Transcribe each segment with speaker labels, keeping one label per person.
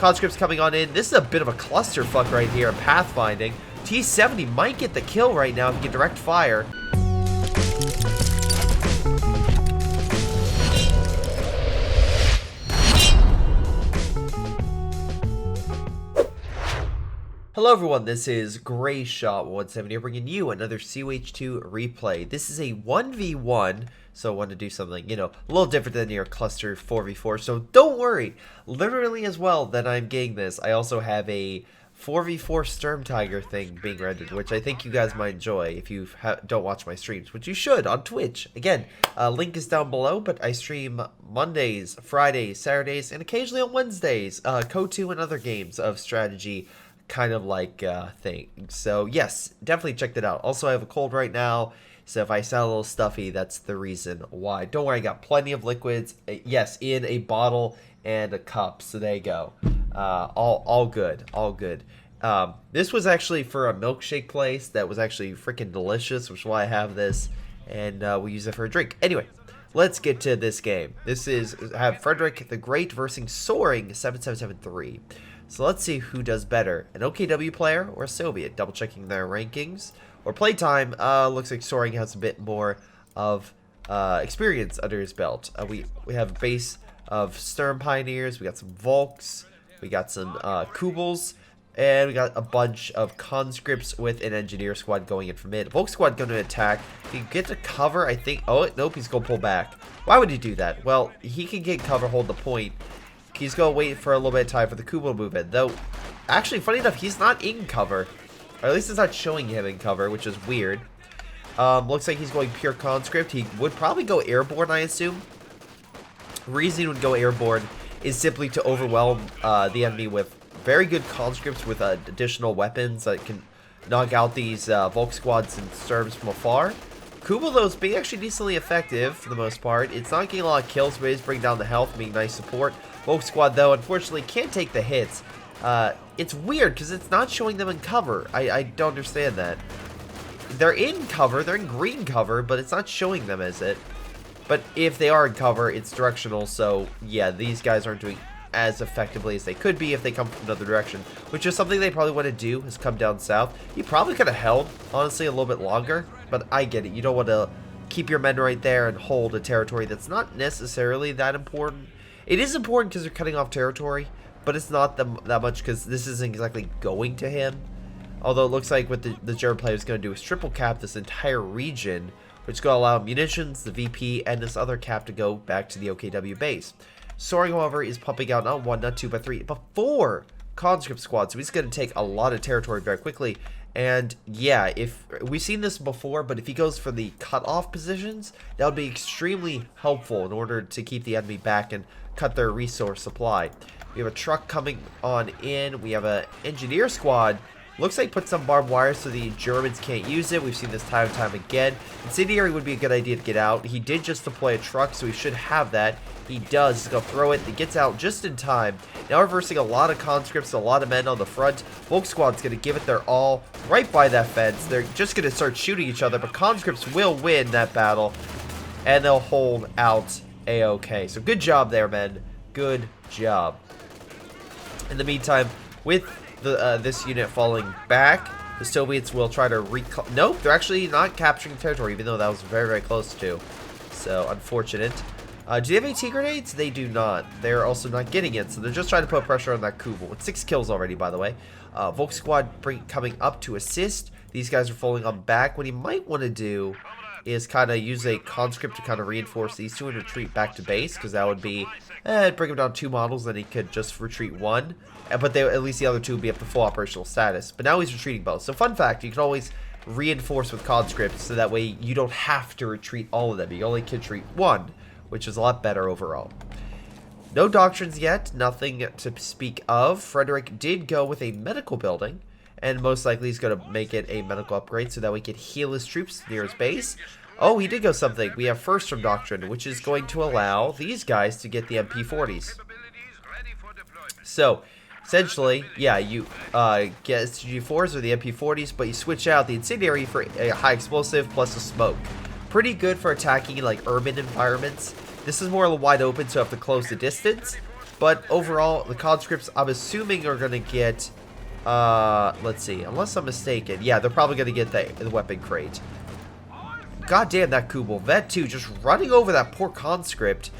Speaker 1: Conscripts coming on in. This is a bit of a clusterfuck right here in pathfinding. T70 might get the kill right now if he can direct fire. Hello everyone, this is Greyshot170 here bringing you another COH2 replay. This is a 1v1, so I want to do something, you know, a little different than your cluster 4v4, so don't worry. Literally as well that I'm getting this, I also have a 4v4 Sturm Tiger thing being rendered, which I think you guys might enjoy if you don't watch my streams, which you should on Twitch. Again, link is down below, but I stream Mondays, Fridays, Saturdays, and occasionally on Wednesdays, Code 2 and other games of strategy kind of like thing. So yes, definitely check that out. Also, I have a cold right now, so if I sound a little stuffy, that's the reason why. Don't worry, I got plenty of liquids. Yes, in a bottle and a cup. So there you go. All good, all good. This was actually for a milkshake place that was actually freaking delicious, which is why I have this, and we use it for a drink. Anyway, let's get to this game. This is Frederick the Great versus Soaring 7773. So let's see who does better, an OKW player or a Soviet. Double checking their rankings or playtime. Looks like Soaring has a bit more of experience under his belt. We have a base of Sturm Pioneers. We got some Volks. We got some Kubels. And we got a bunch of conscripts with an engineer squad going in from mid. Volk squad going to attack. He can get to cover, I think. Oh, nope, he's going to pull back. Why would he do that? Well, he can get cover, hold the point. He's going to wait for a little bit of time for the Kubel to move in. Though, actually, funny enough, he's not in cover. Or at least it's not showing him in cover, which is weird. Looks like he's going pure conscript. He would probably go airborne, I assume. Reason he would go airborne is simply to overwhelm the enemy with very good conscripts with additional weapons that can knock out these Volk squads and Sturms from afar. Kubel, though, is being actually decently effective for the most part. It's not getting a lot of kills, but it is bringing down the health, being nice support. Volk squad, though, unfortunately can't take the hits. It's weird because it's not showing them in cover. I don't understand that. They're in cover, they're in green cover, but it's not showing them as it. But if they are in cover, it's directional, so yeah, these guys aren't doing as effectively as they could be if they come from another direction, which is something they probably want to do, is come down south. You probably could have held, honestly, a little bit longer, but I get it. You don't want to keep your men right there and hold a territory that's not necessarily that important. It is important because they're cutting off territory, but it's not that much because this isn't exactly going to him. Although it looks like what the German player is going to do is triple cap this entire region, which is going to allow munitions, the VP, and this other cap to go back to the OKW base. Soaring, however, is pumping out not one, not two, but three, but four conscript squads. So he's going to take a lot of territory very quickly. And yeah, if we've seen this before, but if he goes for the cut-off positions, that would be extremely helpful in order to keep the enemy back and cut their resource supply. We have a truck coming on in. We have an engineer squad. Looks like put some barbed wire so the Germans can't use it. We've seen this time and time again. Incendiary would be a good idea to get out. He did just deploy a truck, so he should have that. He does. He's going to throw it. He gets out just in time. Now reversing a lot of conscripts, a lot of men on the front. Volk squad's going to give it their all right by that fence. They're just going to start shooting each other, but conscripts will win that battle, and they'll hold out A-OK. So good job there, men. Good job. In the meantime, with this unit falling back, the Soviets will try to nope, they're actually not capturing territory, even though that was very, very close to. So, unfortunate. Do they have AT grenades? They do not. They're also not getting it, so they're just trying to put pressure on that Kubel. With 6 kills already, by the way. Volk squad coming up to assist. These guys are falling on back. What he might want to do is kind of use a conscript to kind of reinforce these two and retreat back to base, because that would be, bring him down 2 models, then he could just retreat 1. But at least the other 2 would be up to full operational status. But now he's retreating both. So fun fact, you can always reinforce with conscripts, so that way you don't have to retreat all of them. You only can retreat 1, which is a lot better overall. No doctrines yet, nothing to speak of. Frederick did go with a medical building, and most likely he's going to make it a medical upgrade so that we can heal his troops near his base. Oh, he did go something. We have first from doctrine, which is going to allow these guys to get the MP40s. So, essentially, yeah, you get STG4s or the MP40s, but you switch out the incendiary for a high explosive plus a smoke. Pretty good for attacking like urban environments. This is more wide open, so you have to close the distance. But overall, the conscripts, I'm assuming, are going to get, let's see, unless I'm mistaken. Yeah, they're probably going to get the weapon crate. God damn, that Kubel. Vet 2 just running over that poor conscript.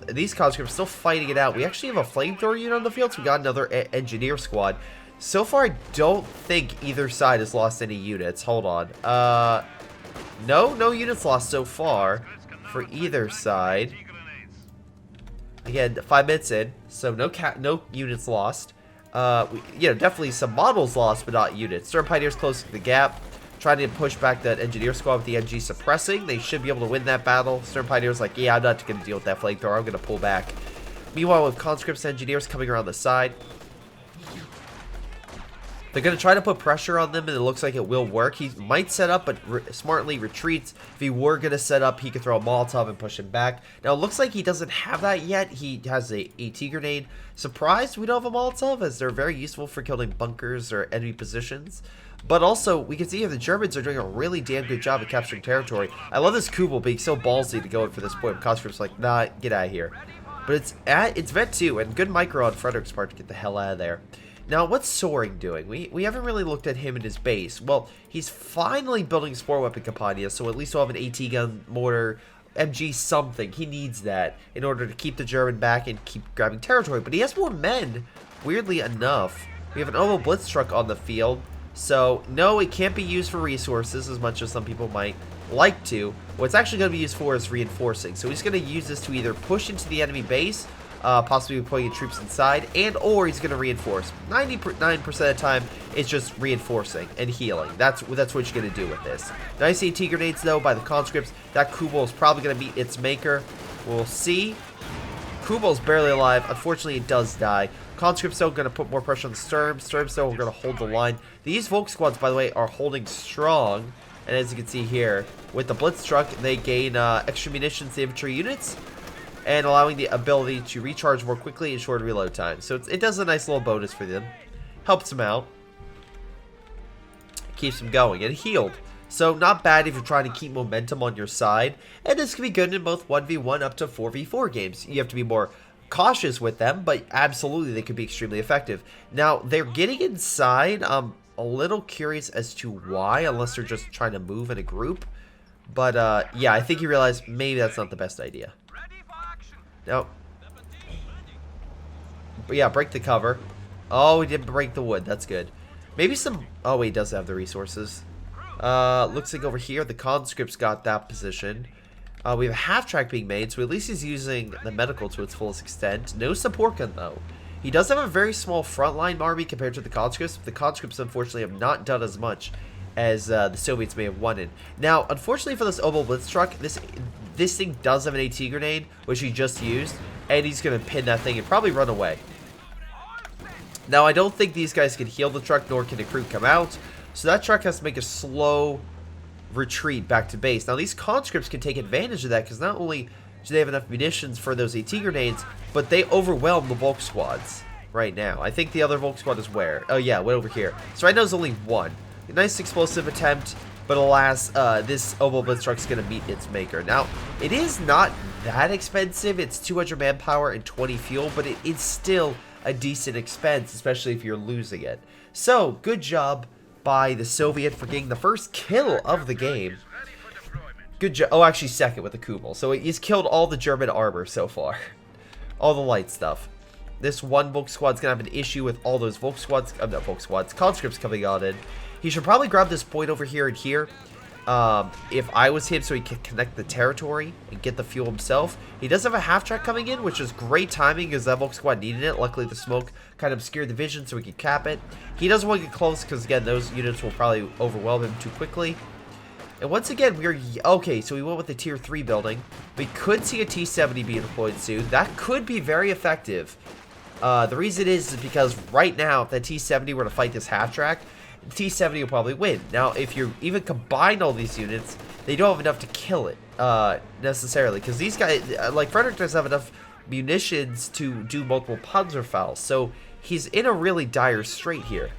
Speaker 1: These conscripts still fighting it out. We actually have a flamethrower unit on the field, so we got another engineer squad. So far, I don't think either side has lost any units. Hold on. No units lost so far for either side. Again, 5 minutes in, so no units lost. Definitely some models lost, but not units. Stern Pioneers closing the gap, trying to push back that engineer squad with the MG suppressing. They should be able to win that battle. Stern Pioneers like, yeah, I'm not going to deal with that flamethrower. I'm going to pull back. Meanwhile, with conscripts engineers coming around the side, they're going to try to put pressure on them, and it looks like it will work. He might set up, but smartly retreats. If he were going to set up, he could throw a Molotov and push him back. Now, it looks like he doesn't have that yet. He has a AT grenade. Surprised we don't have a Molotov, as they're very useful for killing bunkers or enemy positions. But also, we can see here the Germans are doing a really damn good job at capturing territory. I love this Kubel being so ballsy to go in for this point. Conscript's like, nah, get out of here. But it's Vet 2, and good micro on Frederick's part to get the hell out of there. Now, what's Soaring doing? We haven't really looked at him in his base. Well, he's finally building his 4-weapon Campania, so at least he'll have an AT gun, mortar, MG something. He needs that in order to keep the German back and keep grabbing territory. But he has more men, weirdly enough. We have an Oval Blitz truck on the field. So, no, it can't be used for resources as much as some people might like to. What it's actually going to be used for is reinforcing. So he's going to use this to either push into the enemy base, possibly putting troops inside, or he's going to reinforce. 99% of the time, it's just reinforcing and healing. That's what you're going to do with this. Nice AT grenades, though, by the conscripts. That Kubel is probably going to meet its maker. We'll see. Kubel's barely alive. Unfortunately, it does die. Conscripts, though, going to put more pressure on the Sturms. Sturms, though, are going to hold the line. These Volk squads, by the way, are holding strong. And as you can see here, with the Blitz truck, they gain extra munitions to infantry units, and allowing the ability to recharge more quickly and shorter reload time. So it does a nice little bonus for them. Helps them out. Keeps them going. And healed. So not bad if you're trying to keep momentum on your side. And this can be good in both 1v1 up to 4v4 games. You have to be more cautious with them, but absolutely they could be extremely effective. Now, they're getting inside. I'm a little curious as to why, unless they're just trying to move in a group. But yeah, I think you realize maybe that's not the best idea. No. But yeah, break the cover. Oh, he didn't break the wood. That's good. Maybe some... Oh, wait, he does have the resources. Looks like over here, the conscripts got that position. We have a half-track being made, so at least he's using the medical to its fullest extent. No support gun, though. He does have a very small frontline army compared to the conscripts. The conscripts, unfortunately, have not done as much as the Soviets may have wanted. Now, unfortunately for this Oval Blitz truck, this thing does have an AT grenade, which he just used, and he's going to pin that thing and probably run away. Now, I don't think these guys can heal the truck, nor can the crew come out, so that truck has to make a slow retreat back to base. Now, these conscripts can take advantage of that, because not only do they have enough munitions for those AT grenades, but they overwhelm the Volk squads right now. I think the other Volk squad is where? Oh, yeah, way over here. So right now there's only one. A nice explosive attempt, but alas, this Oval Blitz truck is going to meet its maker. Now, it is not that expensive. It's 200 manpower and 20 fuel, but it is still a decent expense, especially if you're losing it. So, good job by the Soviet for getting the first kill of the game. Good job. Oh, actually second with the Kubel. So he's killed all the German armor so far. All the light stuff. This one Volk squad's going to have an issue with all those Volk squads, not Volk squads, conscripts coming on in. He should probably grab this point over here and here. If I was him, so he can connect the territory and get the fuel himself. He does have a half-track coming in, which is great timing because that Volk squad needed it. Luckily, the smoke kind of obscured the vision so we could cap it. He doesn't want to get close because, again, those units will probably overwhelm him too quickly. And once again, we're... Okay, so we went with the Tier 3 building. We could see a T-70 being deployed soon. That could be very effective. The reason is because right now, if that T-70 were to fight this half-track, the T-70 will probably win. Now, if you even combine all these units, they don't have enough to kill it, necessarily. Because these guys, like Frederick doesn't have enough munitions to do multiple Panzerfaust. So, he's in a really dire strait here.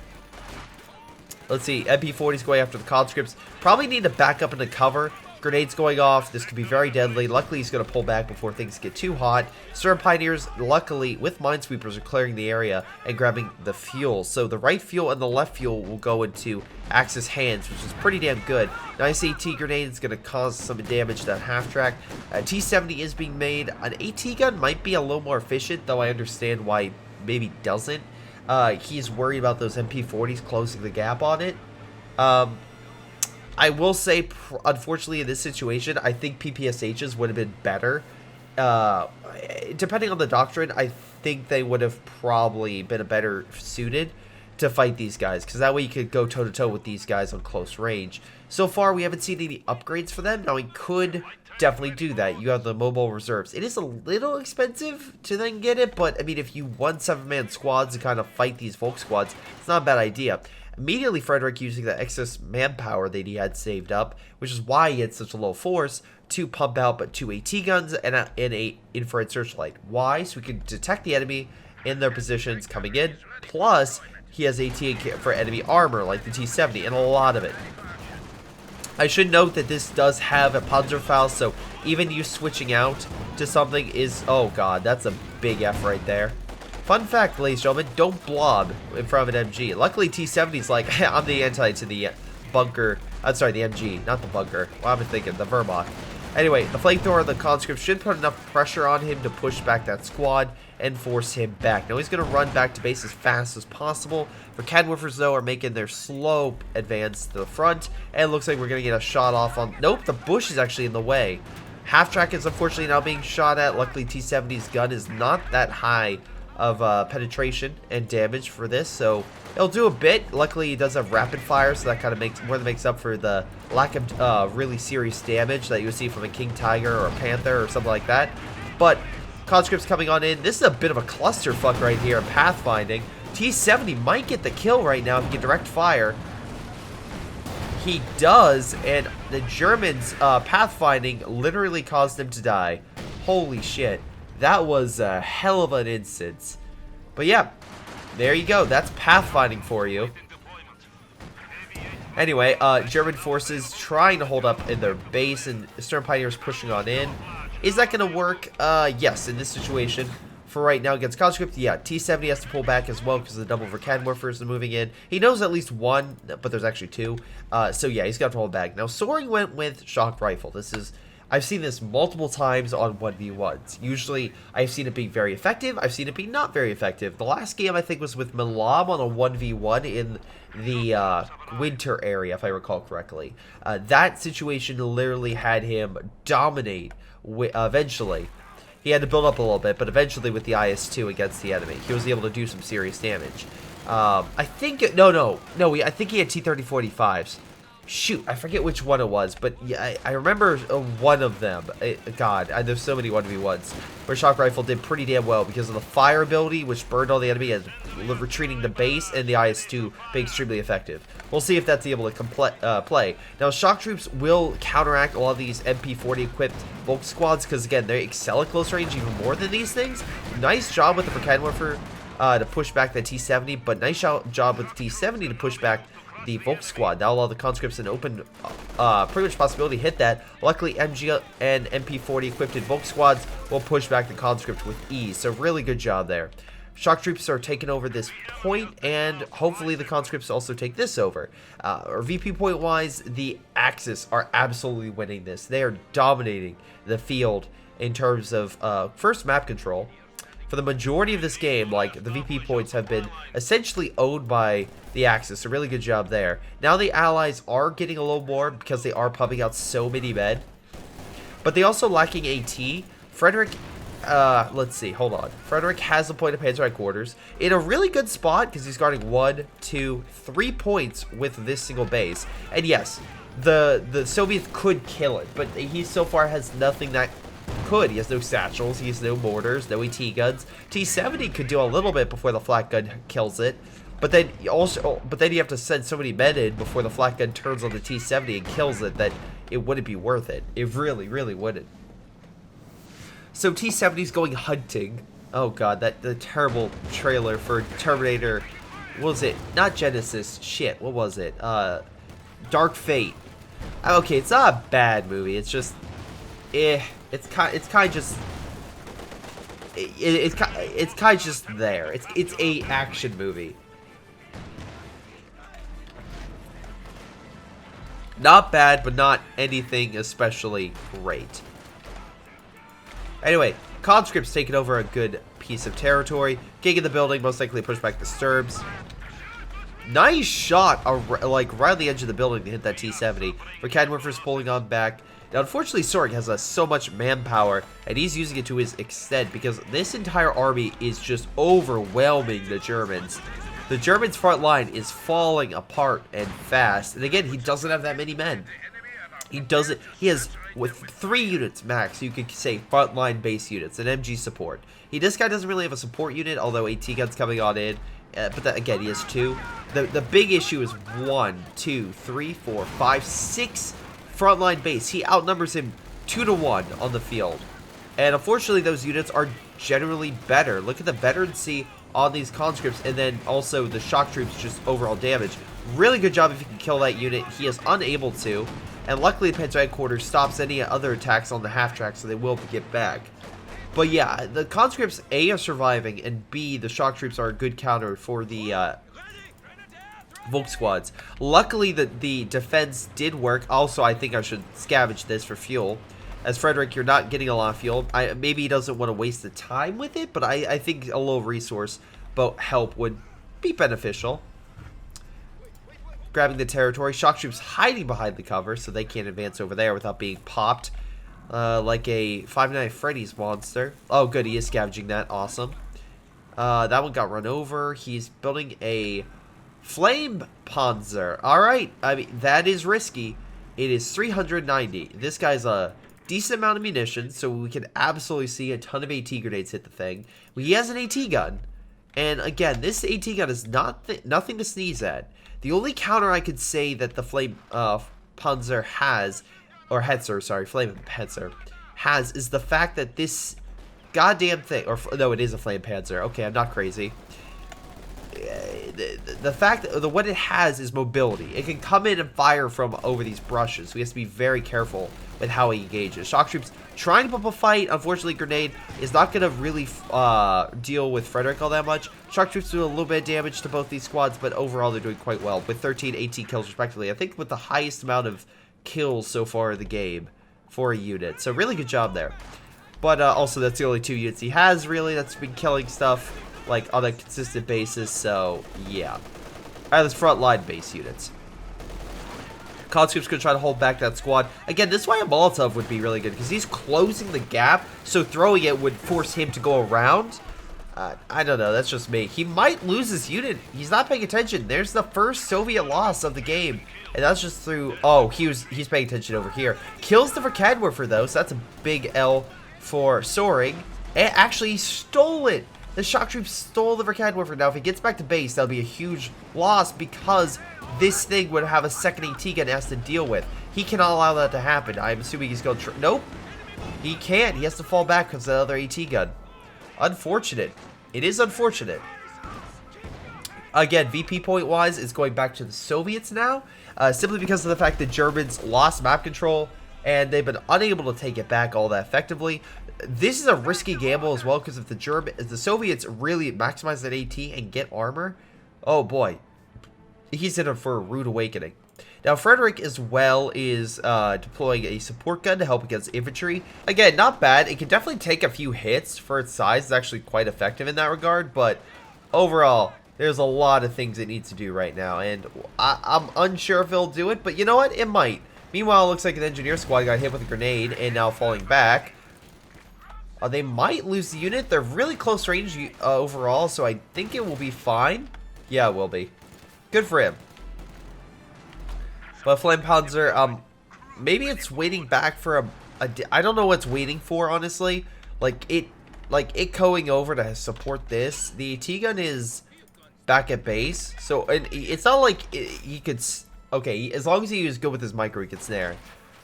Speaker 1: Let's see, MP40's going after the conscripts. Probably need to back up into cover. Grenades going off. This could be very deadly. Luckily, he's going to pull back before things get too hot. Storm Pioneers, luckily, with Minesweepers, are clearing the area and grabbing the fuel. So the right fuel and the left fuel will go into Axis hands, which is pretty damn good. Nice AT grenade is going to cause some damage to that half-track. T-70 is being made. An AT gun might be a little more efficient, though I understand why maybe doesn't. He's worried about those MP40s closing the gap on it. I will say, unfortunately, in this situation, I think PPSHs would have been better. Depending on the doctrine, I think they would have probably been better suited to fight these guys, because that way you could go toe-to-toe with these guys on close range. So far, we haven't seen any upgrades for them. Now, we could definitely do that. You have the mobile reserves. It is a little expensive to then get it, but, I mean, if you want 7-man squads to kind of fight these Volk squads, it's not a bad idea. Immediately, Frederick using the excess manpower that he had saved up, which is why he had such a low force, to pump out but 2 AT guns and a infrared searchlight. Why? So we can detect the enemy in their positions coming in, plus he has AT for enemy armor like the T-70, and a lot of it. I should note that this does have a Panzerfaust, so even you switching out to something is... Oh god, that's a big F right there. Fun fact, ladies and gentlemen, don't blob in front of an MG. Luckily, T-70's like, I'm the anti to the bunker. I'm sorry, the MG, not the bunker. What am I thinking? The Vermont. Anyway, the flamethrower and the conscript should put enough pressure on him to push back that squad and force him back. Now, he's going to run back to base as fast as possible. The Cadwoofers, though, are making their slow advance to the front. And it looks like we're going to get a shot off on... Nope, the bush is actually in the way. Half-track is unfortunately now being shot at. Luckily, T-70's gun is not that high of penetration and damage for this, so it'll do a bit. Luckily, he does have rapid fire, so that kind of makes up for the lack of really serious damage that you would see from a King Tiger or a Panther or something like that. But conscripts coming on in. This is a bit of a clusterfuck right here in pathfinding. T-70 might get the kill right now if he can direct fire. He does, and the Germans pathfinding literally caused him to die. Holy shit. That was a hell of an instance. But yeah, there you go. That's pathfinding for you. Anyway, German forces trying to hold up in their base, and Storm Pioneers pushing on in. Is that going to work? Yes, in this situation. For right now against conscript, yeah, T-70 has to pull back as well because the double Verkanwerfers are moving in. He knows at least one, but there's actually two. So yeah, he's got to hold back. Now, Soaring went with shock rifle. This is... I've seen this multiple times on 1v1s. Usually, I've seen it be very effective. I've seen it be not very effective. The last game, I think, was with Milam on a 1v1 in the winter area, if I recall correctly. That situation literally had him dominate eventually. He had to build up a little bit, but eventually with the IS-2 against the enemy, he was able to do some serious damage. I think... I think he had T-30-45s. Shoot, I forget which one it was, but yeah, I remember one of them. God, there's so many 1v1s where Shock Rifle did pretty damn well because of the fire ability, which burned all the enemy as retreating to base, and the IS-2 being extremely effective. We'll see if that's able to play. Now, Shock Troops will counteract a lot of these MP40 equipped Volk squads because, again, they excel at close range even more than these things. Nice job with the Verkanwerfer to push back the T-70, but nice job with the T-70 to push back the Volk squad. Now allow the conscripts an open pretty much possibility to hit that. Luckily, MG and MP40 equipped Volk squads will push back the conscript with ease. So really good job there. Shock troops are taking over this point, and hopefully the conscripts also take this over. Or VP point wise, the Axis are absolutely winning this. They are dominating the field in terms of first map control. For the majority of this game, like, the VP points have been essentially owned by the Axis. So really good job there. Now the Allies are getting a little more because they are pumping out so many men. But they also lacking AT. Frederick, let's see, hold on. Frederick has a point of Panzer headquarters in a really good spot because he's guarding 1, 2, 3 points with this single base. And yes, the Soviets could kill it, but he so far has nothing that could. He has no satchels, he has no mortars, no AT guns. T-70 could do a little bit before the flat gun kills it, but then you have to send so many men in before the flat gun turns on the T-70 and kills it that it wouldn't be worth it. It really, really wouldn't. So T-70's going hunting. Oh god, the terrible trailer for Terminator. What was it? Not Genesis. Shit, what was it? Dark Fate. Okay, it's not a bad movie. It's just, it's kind of just, it's kind of just there. It's a action movie. Not bad, but not anything especially great. Anyway, conscripts taking over a good piece of territory. King in the building, most likely push back the Sturbs. Nice shot, like right on the edge of the building to hit that T-70. For Cadwarfers pulling on back. Now, unfortunately, Sorg has so much manpower, and he's using it to his extent because this entire army is just overwhelming the Germans. The Germans' front line is falling apart and fast. And again, he doesn't have that many men. He has, with 3 units max, you could say frontline base units, and MG support. This guy doesn't really have a support unit, although AT guns coming on in. But again, he has 2. The big issue is 1, 2, 3, 4, 5, 6 frontline base. He outnumbers him 2 to 1 on the field. And unfortunately, those units are generally better. Look at the veterancy on these conscripts, and then also the shock troops, just overall damage. Really good job if you can kill that unit. He is unable to. And luckily, the Panzer Headquarters stops any other attacks on the half-track, so they will get back. But yeah, the conscripts, A, are surviving, and B, the shock troops are a good counter for the Volk squads. Luckily, the defense did work. Also, I think I should scavenge this for fuel. As Frederick, you're not getting a lot of fuel. Maybe he doesn't want to waste the time with it, but I think a little resource boat help would be beneficial. Grabbing the territory. Shock troops hiding behind the cover, so they can't advance over there without being popped. Like a Five Nights at Freddy's monster. Oh, good, he is scavenging that. Awesome. That one got run over. He's building a Flame Panzer. Alright, I mean, that is risky. It is 390. This guy's a decent amount of munitions, so we can absolutely see a ton of AT grenades hit the thing. He has an AT gun. And again, this AT gun is nothing to sneeze at. The only counter I could say that the Flame Panzer has, or Hetzer, sorry, Flame Hetzer, has, is the fact that this goddamn thing, or no, it is a Flame Panzer. Okay, I'm not crazy. The fact that what it has is mobility. It can come in and fire from over these brushes, so he has to be very careful with how he engages. Shock troops trying to put up a fight. Unfortunately, grenade is not going to really deal with Frederick all that much. Shock troops do a little bit of damage to both these squads, but overall they're doing quite well with 13 AT kills respectively. I think with the highest amount of kills so far in the game for a unit. So really good job there. But also that's the only 2 units he has really that's been killing stuff like on a consistent basis. So yeah. Alright, let's frontline base units. Conscript's gonna try to hold back that squad. Again, this is why a Molotov would be really good, because he's closing the gap, so throwing it would force him to go around. I don't know, that's just me. He might lose his unit. He's not paying attention. There's the first Soviet loss of the game. And that's just through, oh, he's paying attention over here. Kills the Verkadwerfer though, so that's a big L for Soaring. And actually, he stole it. The shock troops stole the Verkadwerfer. Now, if he gets back to base, that'll be a huge loss because this thing would have a second AT gun it has to deal with. He cannot allow that to happen. I'm assuming he's going to... Nope. He can't. He has to fall back because of the other AT gun. Unfortunate. It is unfortunate. Again, VP point-wise, it's going back to the Soviets now. Simply because of the fact that Germans lost map control and they've been unable to take it back all that effectively. This is a risky gamble as well, because if the Soviets really maximize that AT and get armor, oh boy, he's in for a rude awakening. Now, Frederick as well is deploying a support gun to help against infantry. Again, not bad. It can definitely take a few hits for its size. It's actually quite effective in that regard, but overall, there's a lot of things it needs to do right now, and I'm unsure if it'll do it, but you know what? It might. Meanwhile, it looks like an engineer squad got hit with a grenade and now falling back. They might lose the unit. They're really close range overall, so I think it will be fine. Yeah, it will be. Good for him. But Flame Panzer, maybe it's waiting back for I don't know what's waiting for, honestly. Like it going over to support this. The AT gun is back at base, so it's not like he could. Okay, as long as he is good with his micro, he can snare.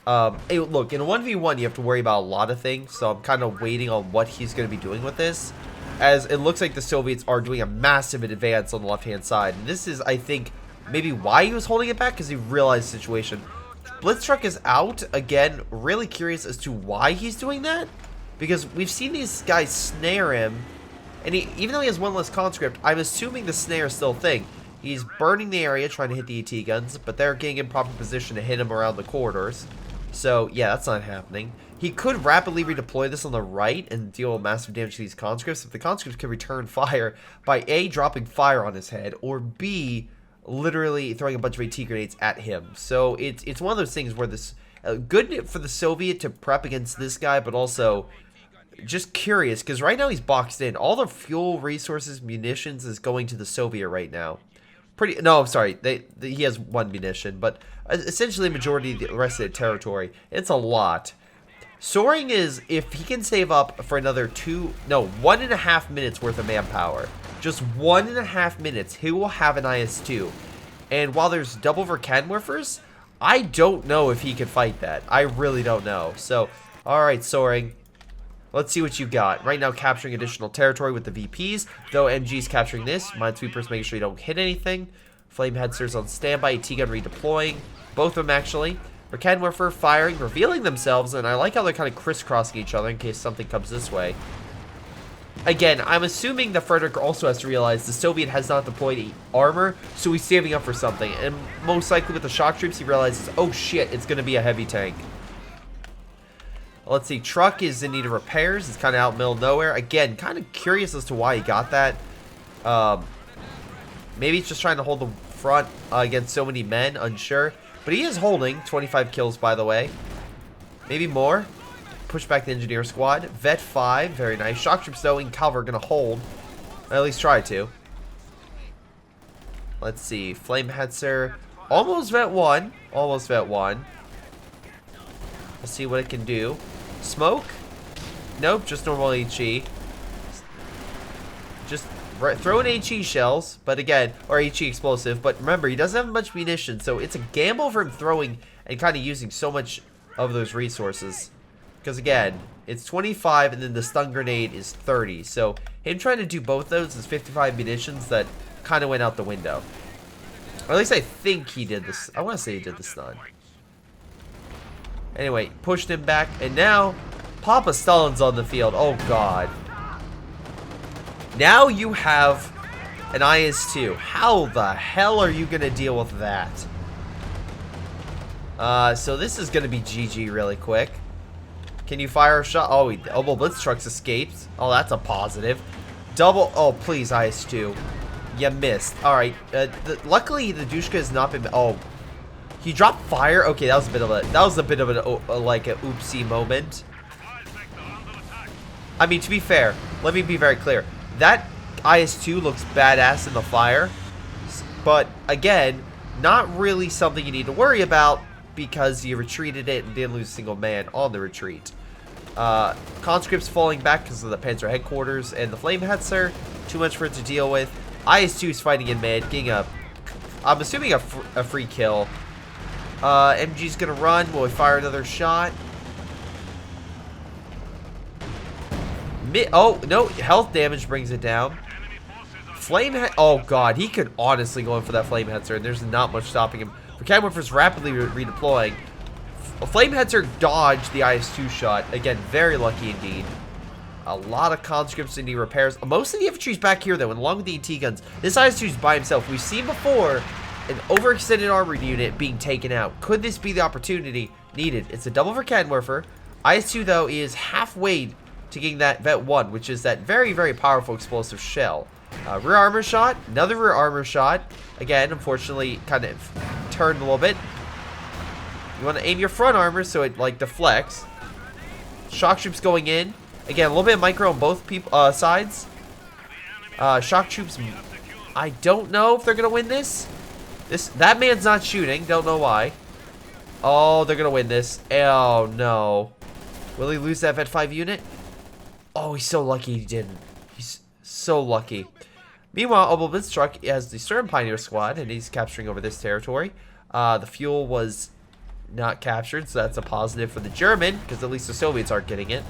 Speaker 1: Hey, look, in a 1v1, you have to worry about a lot of things, so I'm kind of waiting on what he's going to be doing with this, as it looks like the Soviets are doing a massive advance on the left-hand side. And this is, I think, maybe why he was holding it back, because he realized the situation. Blitztruck is out. Again, really curious as to why he's doing that. Because we've seen these guys snare him. And even though he has one less conscript, I'm assuming the snare is still a thing. He's burning the area, trying to hit the AT guns, but they're getting in proper position to hit him around the corridors. So, yeah, that's not happening. He could rapidly redeploy this on the right and deal massive damage to these conscripts if the conscripts can return fire by A, dropping fire on his head, or B, literally throwing a bunch of AT grenades at him. So, it's one of those things where this... good for the Soviet to prep against this guy, but also... just curious, because right now he's boxed in. All the fuel, resources, munitions is going to the Soviet right now. No, I'm sorry. He has one munition, but essentially the majority of the rest of the territory. It's a lot. Soaring is, if he can save up for another 1.5 minutes worth of manpower. Just 1.5 minutes, he will have an IS-2. And while there's double for Canwerfers, I don't know if he can fight that. I really don't know. So, alright, Soaring. Let's see what you got. Right now, capturing additional territory with the VPs. Though MG's capturing this. Minesweepers making sure you don't hit anything. Flame Headsers on standby. T-gun redeploying. Both of them, actually. Canwerfer firing, revealing themselves. And I like how they're kind of crisscrossing each other in case something comes this way. Again, I'm assuming that Frederick also has to realize the Soviet has not deployed armor. So he's saving up for something. And most likely with the shock troops, he realizes, oh shit, it's going to be a heavy tank. Let's see, truck is in need of repairs. It's kind of out in the middle of nowhere. Again, kind of curious as to why he got that. Maybe he's just trying to hold the front against so many men, unsure. But he is holding 25 kills, by the way. Maybe more. Push back the engineer squad. Vet 5, very nice. Shock troops, though, in cover, going to hold. Or at least try to. Let's see, Flame Hetzer. Almost Vet 1. Almost Vet 1. Let's see what it can do. Smoke? Nope, just normal HE. Just throw in HE shells, but again, or HE explosive. But remember, he doesn't have much munitions, so it's a gamble for him throwing and kind of using so much of those resources. Because again, it's 25 and then the stun grenade is 30. So him trying to do both those is 55 munitions that kind of went out the window. Or at least I think he did this. I want to say he did the stun. Anyway, pushed him back, and now Papa Stalin's on the field. Oh, God. Now you have an IS-2. How the hell are you going to deal with that? So this is going to be GG really quick. Can you fire a shot? Oh, Elbow Blitztrucks escaped. Oh, that's a positive. Double. Oh, please, IS-2. You missed. All right. Luckily, the Dushka has not been... Oh. He dropped fire. Okay, that was a bit of like a oopsie moment. I mean, to be fair, let me be very clear. That IS-2 looks badass in the fire, but again, not really something you need to worry about because you retreated it and didn't lose a single man on the retreat. Conscripts falling back because of the Panzer headquarters and the Flame Hetzer. Too much for it to deal with. IS-2 is fighting in mid, getting a, I'm assuming a free kill. MG's gonna run. Will we fire another shot? Oh, no. Health damage brings it down. Oh, God. He could honestly go in for that Flame Hetzer, and there's not much stopping him. Canwerfer's rapidly redeploying. Flame Hetzer dodged the IS-2 shot. Again, very lucky indeed. A lot of conscripts need repairs. Most of the infantry's back here, though, and along with the AT guns. This IS-2's by himself. We've seen before an overextended armored unit being taken out. Could this be the opportunity needed? It's a double for Canwerfer. IS-2, though, is halfway to getting that Vet 1, which is that very, very powerful explosive shell. Rear armor shot. Another rear armor shot. Again, unfortunately, kind of turned a little bit. You want to aim your front armor so it, like, deflects. Shock troops going in. Again, a little bit of micro on both sides. Shock troops, I don't know if they're going to win this. That man's not shooting. Don't know why. Oh, they're going to win this. Oh, no. Will he lose that Vet 5 unit? Oh, he's so lucky he didn't. He's so lucky. Meanwhile, Elbow Blitztruck has the Stern Pioneer squad, and he's capturing over this territory. The fuel was not captured, so that's a positive for the German, because at least the Soviets aren't getting it.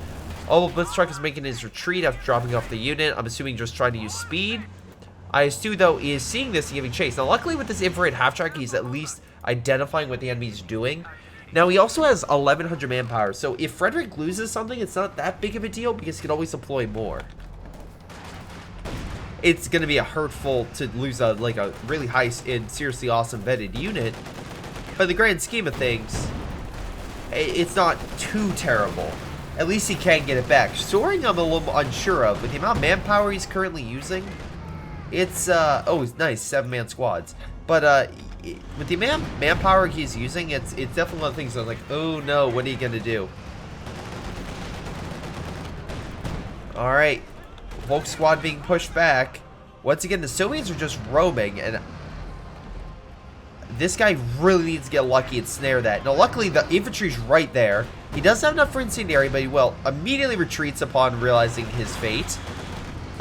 Speaker 1: Elbow Blitztruck is making his retreat after dropping off the unit. I'm assuming just trying to use speed. IS-2, though, is seeing this and giving chase. Now, luckily with this infrared half-track, he's at least identifying what the enemy is doing. Now, he also has 1,100 manpower, so if Frederick loses something, it's not that big of a deal because he can always deploy more. It's going to be hurtful to lose a really high and seriously awesome vetted unit, but in the grand scheme of things, it's not too terrible. At least he can get it back. Soaring, I'm a little unsure of. With the amount of manpower he's currently using, it's, oh, it's nice, 7-man squads. But, with the amount of manpower he's using, it's definitely one of the things I was like, oh no, what are you going to do? Alright. Volk squad being pushed back. Once again, the Soviets are just roaming, and this guy really needs to get lucky and snare that. Now, luckily, the infantry's right there. He doesn't have enough for incendiary, but he will immediately retreats upon realizing his fate.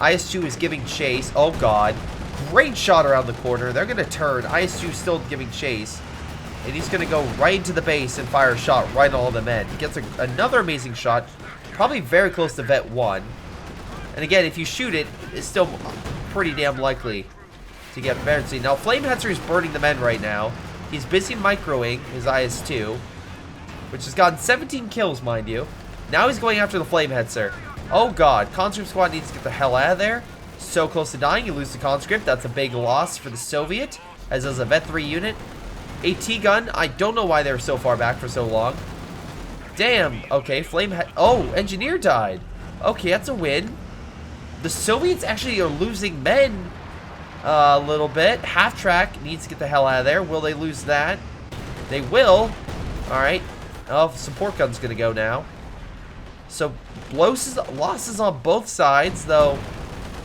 Speaker 1: IS-2 is giving chase. Oh, God. Great shot around the corner. They're going to turn. IS-2 still giving chase. And he's going to go right into the base and fire a shot right on all the men. He gets another amazing shot. Probably very close to Vet 1. And again, if you shoot it, it's still pretty damn likely to get advantage. Now, Flamehetzer is burning the men right now. He's busy microing his IS-2, which has gotten 17 kills, mind you. Now he's going after the Flamehetzer. Oh, God. Conscript squad needs to get the hell out of there. So close to dying. You lose the Conscript. That's a big loss for the Soviet, as does a Vet 3 unit. AT gun. I don't know why they were so far back for so long. Damn. Okay, oh, Engineer died. Okay, that's a win. The Soviets actually are losing men a little bit. Half track needs to get the hell out of there. Will they lose that? They will. Alright. Oh, support gun's going to go now. So, losses on both sides, though.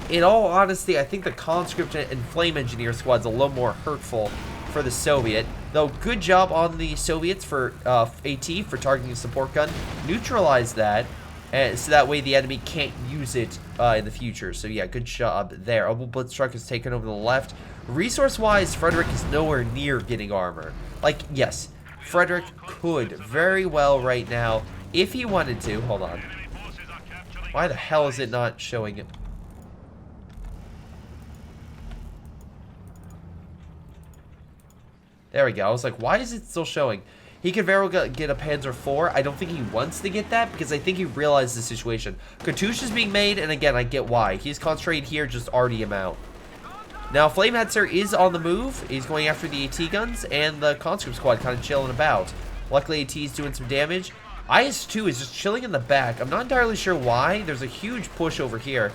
Speaker 1: In all honesty, I think the Conscript and Flame Engineer squad's a little more hurtful for the Soviet. Though, good job on the Soviets for AT for targeting a support gun. Neutralize that. So that way the enemy can't use it in the future. So yeah, good job there. Opal Blitz Truck is taken over the left. Resource-wise, Frederick is nowhere near getting armor. Like, yes, Frederick could very well right now, if he wanted to. Hold on. Why the hell is it not showing it? There we go. I was like, why is it still showing? He could very well get a Panzer IV. I don't think he wants to get that because I think he realized the situation. Katyusha's being made, and again, I get why. He's concentrated here, just already him out. Now, Flamehetzer is on the move. He's going after the AT guns, and the Conscript squad kind of chilling about. Luckily, AT is doing some damage. IS-2 is just chilling in the back. I'm not entirely sure why. There's a huge push over here.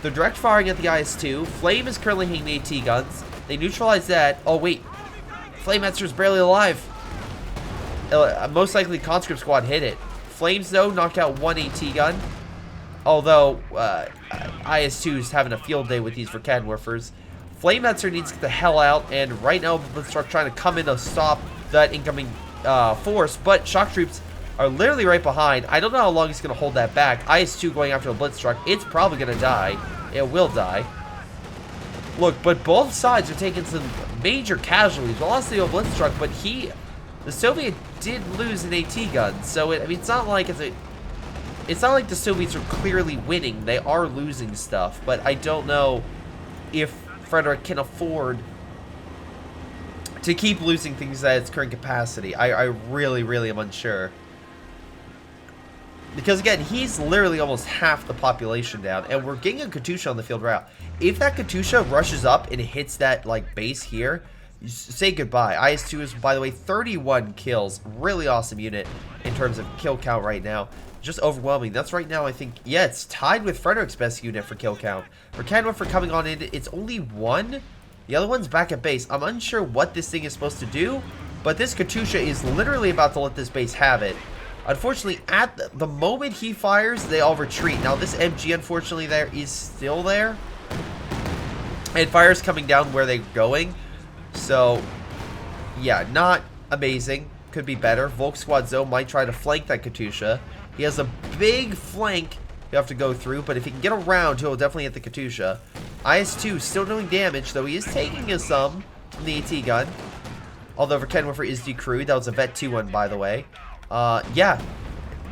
Speaker 1: They're direct firing at the IS-2. Flame is currently hitting the AT guns. They neutralize that. Oh, wait. Flamehetzer's barely alive. Most likely Conscript squad hit it. Flames, though, knocked out one AT gun. Although, IS-2 is having a field day with these for Canwarfers. Flamehetzer needs to get the hell out, and right now, Blitztruck trying to come in to stop that incoming force, but shock troops are literally right behind. I don't know how long he's going to hold that back. IS-2 going after the Blitztruck. It's probably going to die. It will die. Look, but both sides are taking some major casualties. We lost the old Blitztruck, but the Soviet did lose an AT gun, so I mean, it's not like it's not like the Soviets are clearly winning. They are losing stuff, but I don't know if Frederick can afford to keep losing things at its current capacity. I really, really am unsure. Because again, he's literally almost half the population down, and we're getting a Katyusha on the field route. If that Katyusha rushes up and hits that like base here, say goodbye. IS-2 is, by the way, 31 kills. Really awesome unit in terms of kill count right now. Just overwhelming. That's right now, I think, yeah, it's tied with Frederick's best unit for kill count. For Canwa for coming on in, it's only one. The other one's back at base. I'm unsure what this thing is supposed to do, but this Katyusha is literally about to let this base have it. Unfortunately, at the moment he fires, they all retreat. Now, this MG, unfortunately, there is still there. And fire's coming down where they're going. So, yeah, not amazing. Could be better. Volk Squad Zo might try to flank that Katyusha. He has a big flank you have to go through, but if he can get around, he'll definitely hit the Katyusha. IS-2 still doing damage, though he is taking some from the AT gun. Although Verkenwerfer is decrewed. That was a Vet 2 one, by the way. Yeah.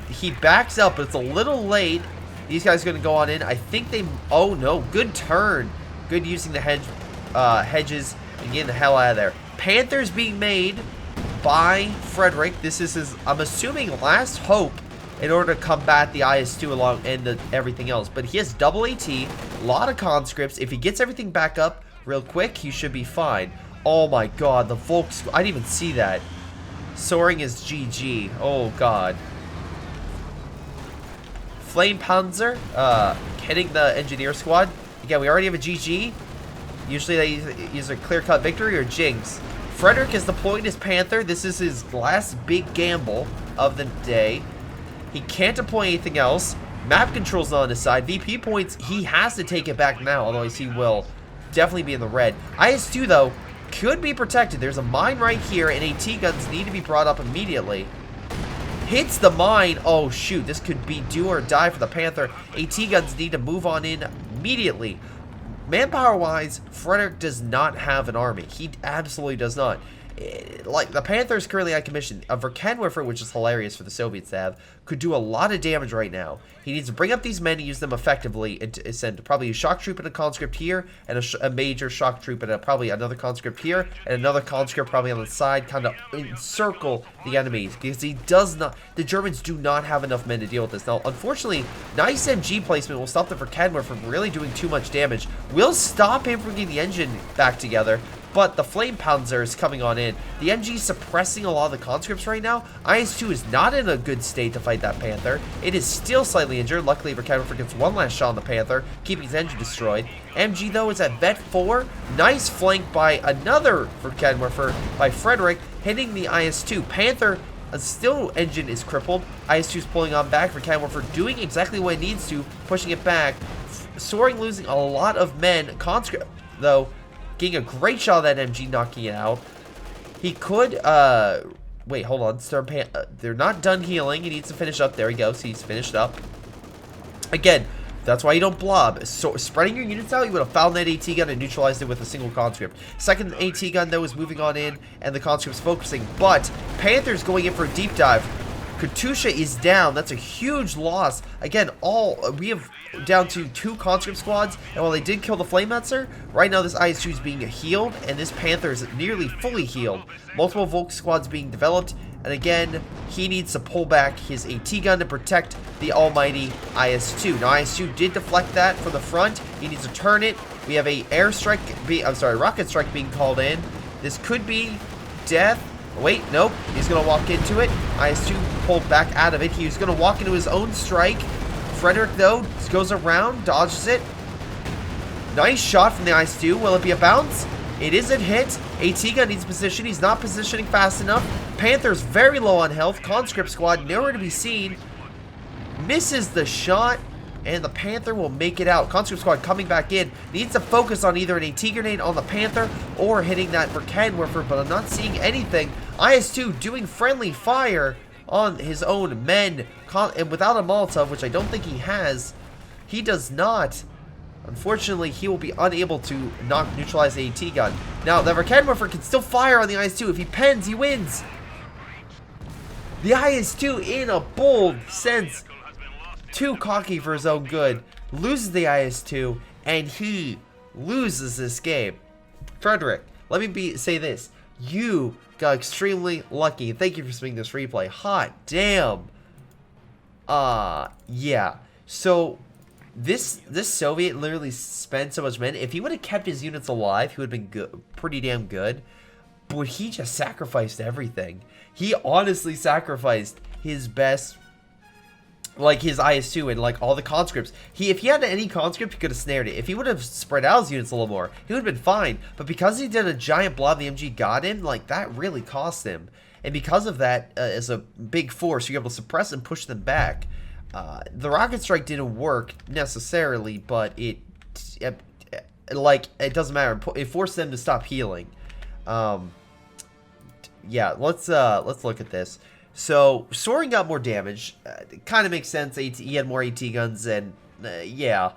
Speaker 1: He backs up, but it's a little late. These guys are going to go on in. I think they... Oh, no. Good turn. Good using the hedges and getting the hell out of there. Panthers being made. by Frederick. This is his, I'm assuming, last hope in order to combat the IS-2 along and everything else. But he has double AT, a lot of conscripts. If he gets everything back up real quick, he should be fine. Oh my god, the Volks, I didn't even see that. Soaring is GG. Oh god. Flame Panzer, hitting the engineer squad. Again, we already have a GG. Usually they use a clear-cut victory or Jinx. Frederick is deploying his Panther. This is his last big gamble of the day. He can't deploy anything else. Map control's not on his side. VP points, he has to take it back now, otherwise he will definitely be in the red. IS-2, though, could be protected. There's a mine right here, and AT guns need to be brought up immediately. Hits the mine. Oh, shoot. This could be do or die for the Panther. AT guns need to move on in immediately. Manpower-wise, Frederick does not have an army. He absolutely does not. Like, the Panther is currently on commission. A Verkenwerfer, which is hilarious for the Soviets to have, could do a lot of damage right now. He needs to bring up these men and use them effectively and to send probably a shock troop and a conscript here, and a major shock troop and probably another conscript here, and another conscript probably on the side, kind of encircle the enemies, because he does not, the Germans do not have enough men to deal with this. Now, unfortunately, nice MG placement will stop the Verkenwerfer from really doing too much damage. Will stop him from getting the engine back together, but the Flame Panzer is coming on in. The MG is suppressing a lot of the conscripts right now. IS-2 is not in a good state to fight that Panther. It is still slightly injured. Luckily, Verkenwerfer gets one last shot on the Panther, keeping his engine destroyed. MG, though, is at Vet 4. Nice flank by another Verkenwerfer by Frederick, hitting the IS-2. Panther, still engine is crippled. IS-2 is pulling on back. Verkenwerfer doing exactly what it needs to, pushing it back. Soaring losing a lot of men. Conscript, though, getting a great shot of that MG, knocking it out. He could, wait, hold on. They're not done healing. He needs to finish up. There he goes. He's finished up. Again, that's why you don't blob. So, spreading your units out, you would have found that AT gun and neutralized it with a single conscript. Second AT gun, though, is moving on in, and the conscript's focusing. But Panther's going in for a deep dive. Katusha is down. That's a huge loss. Again, we have down to 2 conscript squads, and while they did kill the Flamemancer, right now this IS-2 is being healed, and this Panther is nearly fully healed. Multiple Volk squads being developed, and again, he needs to pull back his AT gun to protect the almighty IS-2. Now, IS-2 did deflect that from the front. He needs to turn it. We have a rocket strike being called in. This could be death. Wait, nope. He's going to walk into it. IS-2 pulled back out of it. He was going to walk into his own strike. Frederick, though, goes around, dodges it. Nice shot from the IS-2. Will it be a bounce? It is a hit. AT gun needs position. He's not positioning fast enough. Panther's very low on health. Conscript squad nowhere to be seen. Misses the shot, and the Panther will make it out. Conscript squad coming back in. Needs to focus on either an AT grenade on the Panther or hitting that Verkenwerfer, but I'm not seeing anything. IS-2 doing friendly fire on his own men, and without a Molotov, which I don't think he has. He does not. Unfortunately, he will be unable to neutralize the AT gun. Now, the Verkenwerfer can still fire on the IS-2. If he pens, he wins. The IS-2, in a bold sense, too cocky for his own good, loses the IS-2, and he loses this game. Frederick, let me say this. You got extremely lucky. Thank you for submitting this replay. Hot damn. Yeah. So, this Soviet literally spent so much men. If he would have kept his units alive, he would have been pretty damn good. But he just sacrificed everything. He honestly sacrificed his best, like his IS-2 and like all the conscripts. If he had any conscript, he could have snared it. If he would have spread out his units a little more, he would have been fine. But because he did a giant blob, the MG got him, like that really cost him. And because of that, as a big force, you're able to suppress and push them back. The rocket strike didn't work necessarily, but it doesn't matter. It forced them to stop healing. Yeah, let's look at this. So, Soaring got more damage. Kind of makes sense. He had more AT guns, and yeah,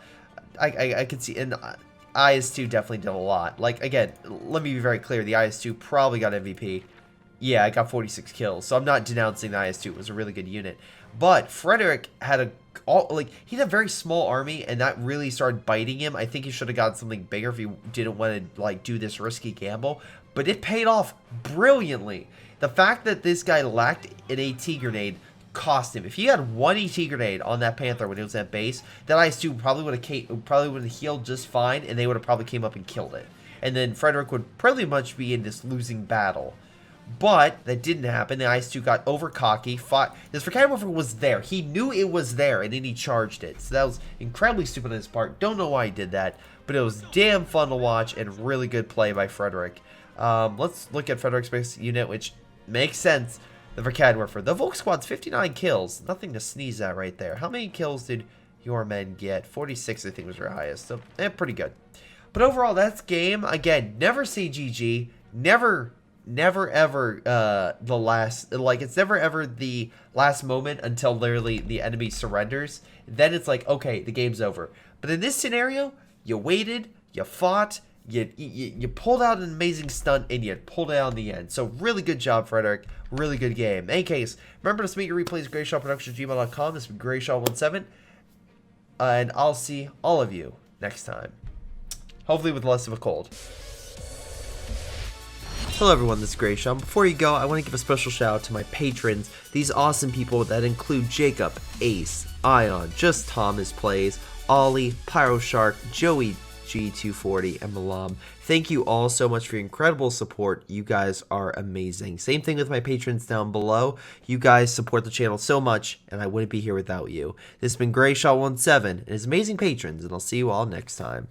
Speaker 1: I could see. And IS-2 definitely did a lot. Like, again, let me be very clear. The IS-2 probably got MVP. yeah, I got 46 kills. So I'm not denouncing the IS-2. It was a really good unit. But Frederick had he had a very small army, and that really started biting him. I think he should have gotten something bigger if he didn't want to like do this risky gamble. But it paid off brilliantly. The fact that this guy lacked an AT grenade cost him. If he had one AT grenade on that Panther when he was at base, that IS-2 probably would have healed just fine, and they would have probably came up and killed it. And then Frederick would pretty much be in this losing battle. But that didn't happen. The IS-2 got over cocky. This Verkada Warfare was there. He knew it was there, and then he charged it. So that was incredibly stupid on his part. Don't know why he did that, but it was damn fun to watch and really good play by Frederick. Let's look at Frederick's base unit, which makes sense. The Verkada Warfare. The Volk Squad's 59 kills. Nothing to sneeze at right there. How many kills did your men get? 46, I think, was your highest. So, pretty good. But overall, that's game. Again, never say GG. Never ever the last, like, it's never ever the last moment until literally the enemy surrenders. Then it's like, okay, the game's over. But in this scenario, you waited, you fought, you pulled out an amazing stunt, and you pulled it out in the end. So really good job, Frederick. Really good game. In any case, remember to submit your replays at greyshotproductions@gmail.com. This is Greyshot17, and I'll see all of you next time. Hopefully with less of a cold. Hello everyone, this is Greyshot. Before you go, I want to give a special shout out to my patrons, these awesome people that include Jakub, Ace, Ion, JustThomasPlays, Ollie, Pyroshark, Joey G240, and Milam. Thank you all so much for your incredible support. You guys are amazing. Same thing with my patrons down below. You guys support the channel so much, and I wouldn't be here without you. This has been Greyshot17 and his amazing patrons, and I'll see you all next time.